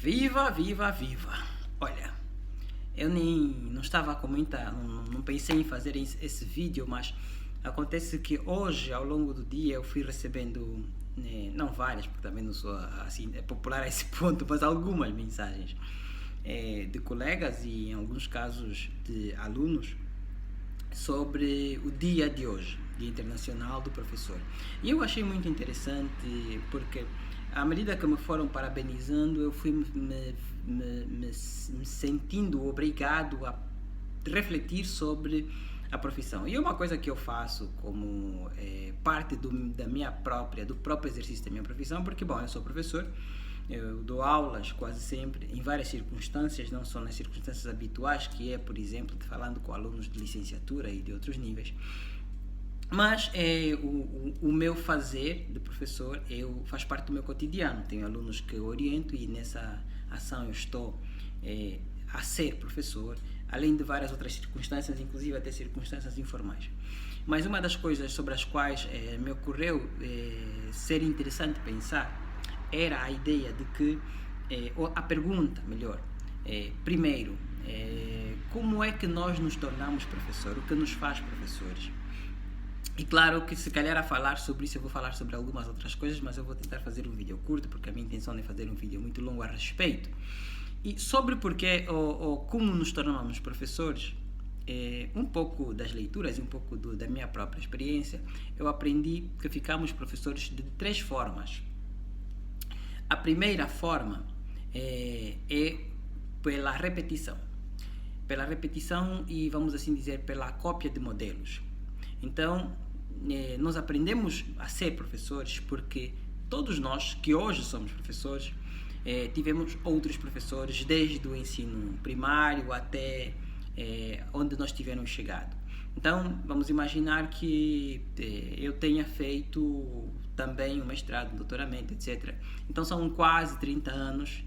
Viva, viva, viva! Olha, eu nem não estava com muita, não pensei em fazer esse vídeo, mas acontece que hoje, ao longo do dia, eu fui recebendo, não várias, porque também não sou assim, é popular a esse ponto, mas algumas mensagens de colegas e em alguns casos de alunos sobre o dia de hoje, Dia Internacional do Professor. E eu achei muito interessante porque à medida que me foram parabenizando, eu fui me sentindo obrigado a refletir sobre a profissão. E é uma coisa que eu faço como parte do próprio exercício da minha profissão, porque, bom, eu sou professor, eu dou aulas quase sempre, em várias circunstâncias, não só nas circunstâncias habituais, que é, por exemplo, falando com alunos de licenciatura e de outros níveis. Mas o meu fazer de professor faz parte do meu cotidiano. Tenho alunos que eu oriento e nessa ação eu estou a ser professor, além de várias outras circunstâncias, inclusive até circunstâncias informais. Mas uma das coisas sobre as quais me ocorreu ser interessante pensar era a ideia de que, a pergunta, melhor, primeiro, como é que nós nos tornamos professor? O que nos faz professores? E claro que se calhar a falar sobre isso eu vou falar sobre algumas outras coisas, mas eu vou tentar fazer um vídeo curto, porque a minha intenção é fazer um vídeo muito longo a respeito. E sobre porquê ou como nos tornamos professores, um pouco das leituras e um pouco da minha própria experiência, eu aprendi que ficamos professores de 3 formas. A primeira forma é pela repetição. Pela repetição e, vamos assim dizer, pela cópia de modelos. Então, nós aprendemos a ser professores porque todos nós que hoje somos professores tivemos outros professores desde o ensino primário até onde nós tivermos chegado. Então, vamos imaginar que eu tenha feito também um mestrado, um doutoramento, etc. Então, são quase 30 anos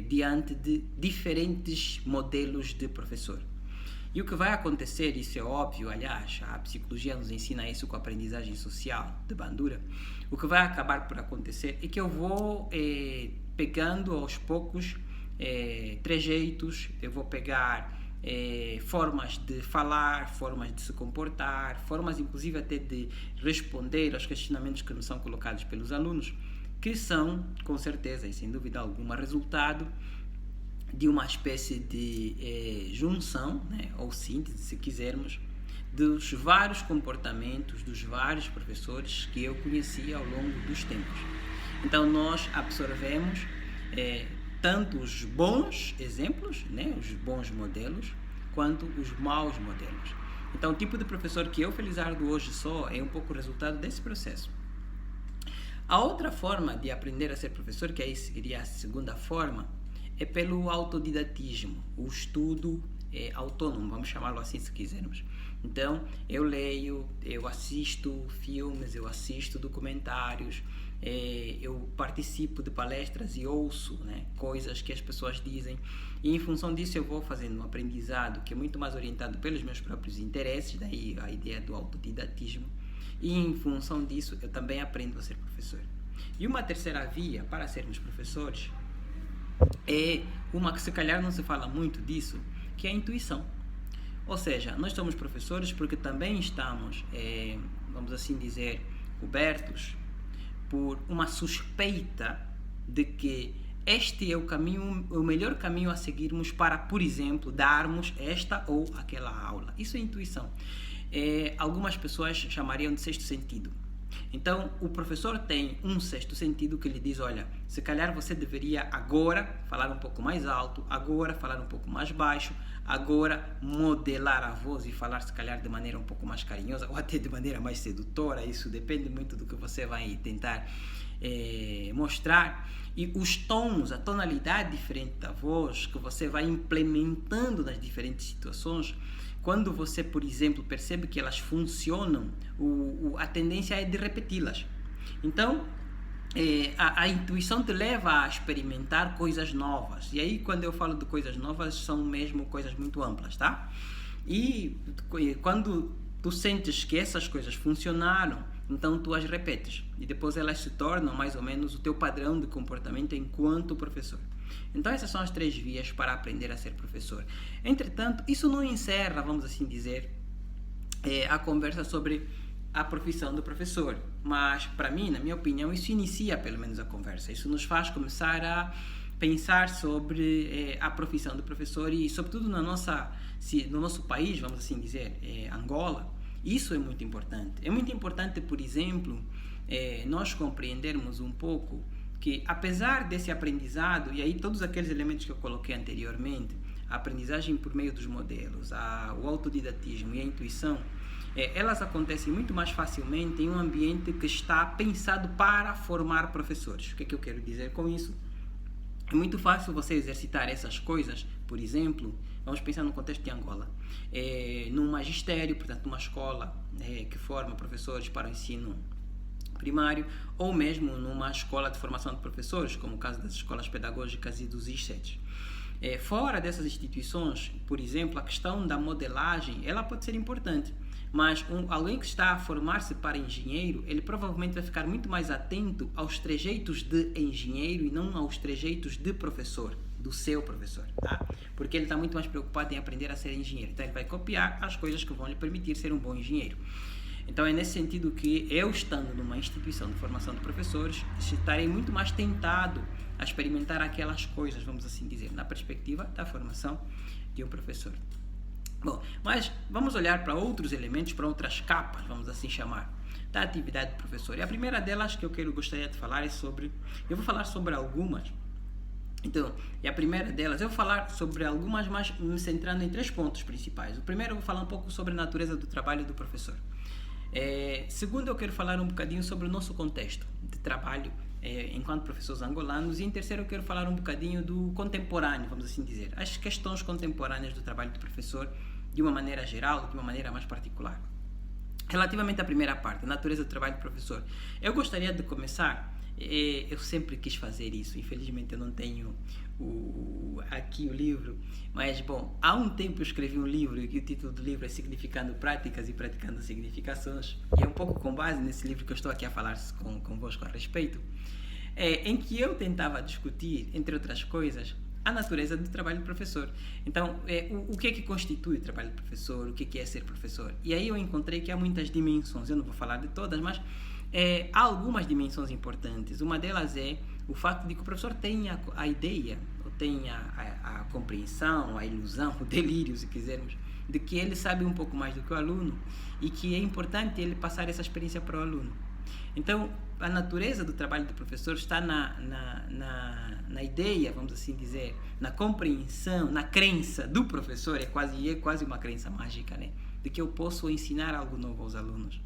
diante de diferentes modelos de professor. E o que vai acontecer, isso é óbvio, aliás, a psicologia nos ensina isso com a aprendizagem social de Bandura, o que vai acabar por acontecer é que eu vou pegando aos poucos trejeitos, eu vou pegar formas de falar, formas de se comportar, formas inclusive até de responder aos questionamentos que nos são colocados pelos alunos, que são, com certeza e sem dúvida alguma, resultado de uma espécie de junção, né, ou síntese, se quisermos, dos vários comportamentos dos vários professores que eu conheci ao longo dos tempos. Então nós absorvemos tanto os bons exemplos, né, os bons modelos, quanto os maus modelos. Então o tipo de professor que eu, Felizardo, hoje sou é um pouco o resultado desse processo. A outra forma de aprender a ser professor, que aí seria a segunda forma, é pelo autodidatismo, o estudo autônomo, vamos chamá-lo assim se quisermos. Então, eu leio, eu assisto filmes, eu assisto documentários, eu participo de palestras e ouço, né, coisas que as pessoas dizem, e em função disso eu vou fazendo um aprendizado que é muito mais orientado pelos meus próprios interesses, daí a ideia do autodidatismo, e em função disso eu também aprendo a ser professor. E uma terceira via para sermos professores é uma que se calhar não se fala muito disso, que é a intuição. Ou seja, nós somos professores porque também estamos, vamos assim dizer, cobertos por uma suspeita de que este é o melhor caminho a seguirmos para, por exemplo, darmos esta ou aquela aula. Isso é intuição. Algumas pessoas chamariam de sexto sentido. Então, o professor tem um sexto sentido que lhe diz, olha, se calhar você deveria agora falar um pouco mais alto, agora falar um pouco mais baixo, agora modelar a voz e falar se calhar de maneira um pouco mais carinhosa ou até de maneira mais sedutora, isso depende muito do que você vai tentar mostrar. E os tons, a tonalidade diferente da voz que você vai implementando nas diferentes situações, quando você, por exemplo, percebe que elas funcionam, a tendência é de repeti-las. Então, a intuição te leva a experimentar coisas novas. E aí, quando eu falo de coisas novas, são mesmo coisas muito amplas, tá? E quando tu sentes que essas coisas funcionaram, então tu as repetes e depois elas se tornam mais ou menos o teu padrão de comportamento enquanto professor. Então essas são as 3 vias para aprender a ser professor. Entretanto, isso não encerra, vamos assim dizer, a conversa sobre a profissão do professor, mas para mim, na minha opinião, isso inicia pelo menos a conversa. Isso nos faz começar a pensar sobre a profissão do professor e sobretudo no nosso país, vamos assim dizer, Angola. Isso é muito importante. É muito importante, por exemplo, nós compreendermos um pouco que, apesar desse aprendizado, e aí todos aqueles elementos que eu coloquei anteriormente, a aprendizagem por meio dos modelos, o autodidatismo e a intuição, elas acontecem muito mais facilmente em um ambiente que está pensado para formar professores. O que é que eu quero dizer com isso? É muito fácil você exercitar essas coisas, por exemplo, vamos pensar no contexto de Angola, num magistério, portanto, numa escola que forma professores para o ensino primário, ou mesmo numa escola de formação de professores, como o caso das escolas pedagógicas e dos ISETs. Fora dessas instituições, por exemplo, a questão da modelagem, ela pode ser importante, mas alguém que está a formar-se para engenheiro, ele provavelmente vai ficar muito mais atento aos trejeitos de engenheiro e não aos trejeitos de professor, do seu professor, tá? Porque ele está muito mais preocupado em aprender a ser engenheiro, então ele vai copiar as coisas que vão lhe permitir ser um bom engenheiro. Então é nesse sentido que eu, estando numa instituição de formação de professores, estarei muito mais tentado a experimentar aquelas coisas, vamos assim dizer, na perspectiva da formação de um professor. Bom, mas vamos olhar para outros elementos, para outras capas, vamos assim chamar, da atividade do professor. E a primeira delas que gostaria de falar é sobre, eu vou falar sobre algumas. Então, e a primeira delas, eu vou falar sobre algumas, mas me centrando em 3 pontos principais. O primeiro, eu vou falar um pouco sobre a natureza do trabalho do professor. Segundo, eu quero falar um bocadinho sobre o nosso contexto de trabalho enquanto professores angolanos. E em terceiro, eu quero falar um bocadinho do contemporâneo, vamos assim dizer, as questões contemporâneas do trabalho do professor de uma maneira geral, de uma maneira mais particular. Relativamente à primeira parte, a natureza do trabalho do professor, eu gostaria de começar, eu sempre quis fazer isso, infelizmente eu não tenho aqui o livro, mas bom, há um tempo eu escrevi um livro e o título do livro é Significando Práticas e Praticando Significações, e é um pouco com base nesse livro que eu estou aqui a falar convosco a respeito, em que eu tentava discutir, entre outras coisas, a natureza do trabalho do professor. Então, o que é que constitui o trabalho do professor, o que é ser professor? E aí eu encontrei que há muitas dimensões, eu não vou falar de todas, mas há algumas dimensões importantes. Uma delas é o fato de que o professor tenha a ideia, ou tenha a compreensão, a ilusão, o delírio, se quisermos, de que ele sabe um pouco mais do que o aluno e que é importante ele passar essa experiência para o aluno. Então, a natureza do trabalho do professor está na ideia, vamos assim dizer, na compreensão, na crença do professor, é quase uma crença mágica, né? De que eu posso ensinar algo novo aos alunos,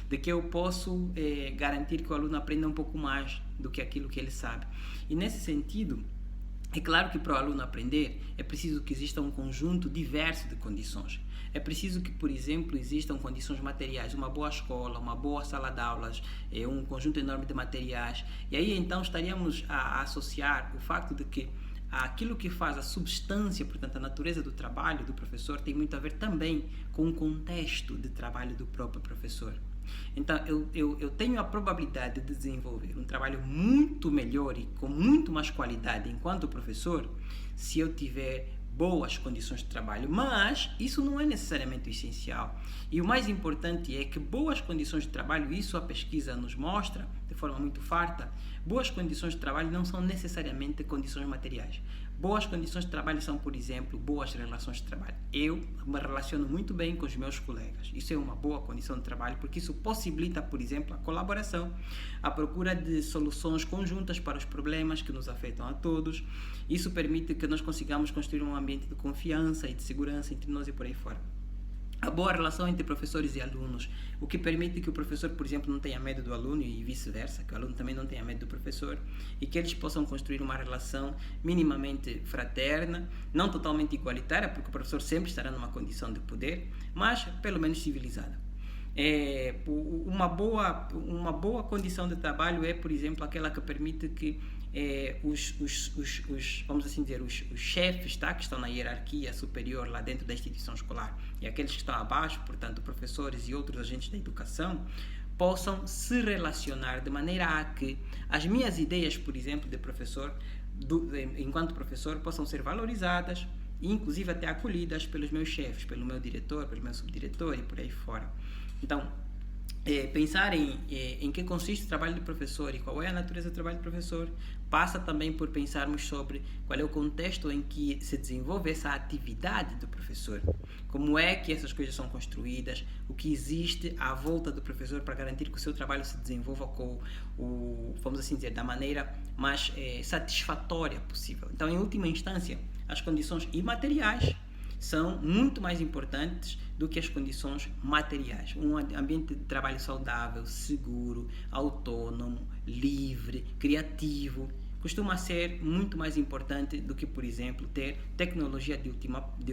de que eu posso garantir que o aluno aprenda um pouco mais do que aquilo que ele sabe. E nesse sentido, é claro que para o aluno aprender é preciso que exista um conjunto diverso de condições. É preciso que, por exemplo, existam condições materiais, uma boa escola, uma boa sala de aulas, um conjunto enorme de materiais. E aí então estaríamos a associar o facto de que aquilo que faz a substância, portanto a natureza do trabalho do professor, tem muito a ver também com o contexto de trabalho do próprio professor. Então eu tenho a probabilidade de desenvolver um trabalho muito melhor e com muito mais qualidade enquanto professor se eu tiver boas condições de trabalho, mas isso não é necessariamente o essencial. E o mais importante é que boas condições de trabalho, isso a pesquisa nos mostra de forma muito farta, boas condições de trabalho não são necessariamente condições materiais. Boas condições de trabalho são, por exemplo, boas relações de trabalho. Eu me relaciono muito bem com os meus colegas. Isso é uma boa condição de trabalho, porque isso possibilita, por exemplo, a colaboração, a procura de soluções conjuntas para os problemas que nos afetam a todos. Isso permite que nós consigamos construir um ambiente de confiança e de segurança entre nós e por aí fora. A boa relação entre professores e alunos, o que permite que o professor, por exemplo, não tenha medo do aluno e vice-versa, que o aluno também não tenha medo do professor, e que eles possam construir uma relação minimamente fraterna, não totalmente igualitária, porque o professor sempre estará numa condição de poder, mas pelo menos civilizada. Uma boa condição de trabalho é, por exemplo, aquela que permite que vamos assim dizer, os chefes, tá, que estão na hierarquia superior lá dentro da instituição escolar, e aqueles que estão abaixo, portanto, professores e outros agentes da educação, possam se relacionar de maneira a que as minhas ideias, por exemplo, de professor, enquanto professor, possam ser valorizadas e inclusive até acolhidas pelos meus chefes, pelo meu diretor, pelo meu subdiretor e por aí fora. Então, pensar em que consiste o trabalho do professor e qual é a natureza do trabalho do professor passa também por pensarmos sobre qual é o contexto em que se desenvolve essa atividade do professor, como é que essas coisas são construídas, o que existe à volta do professor para garantir que o seu trabalho se desenvolva vamos assim dizer, da maneira mais satisfatória possível. Então, em última instância, as condições imateriais são muito mais importantes do que as condições materiais. Um ambiente de trabalho saudável, seguro, autônomo, livre, criativo, costuma ser muito mais importante do que, por exemplo, ter tecnologia de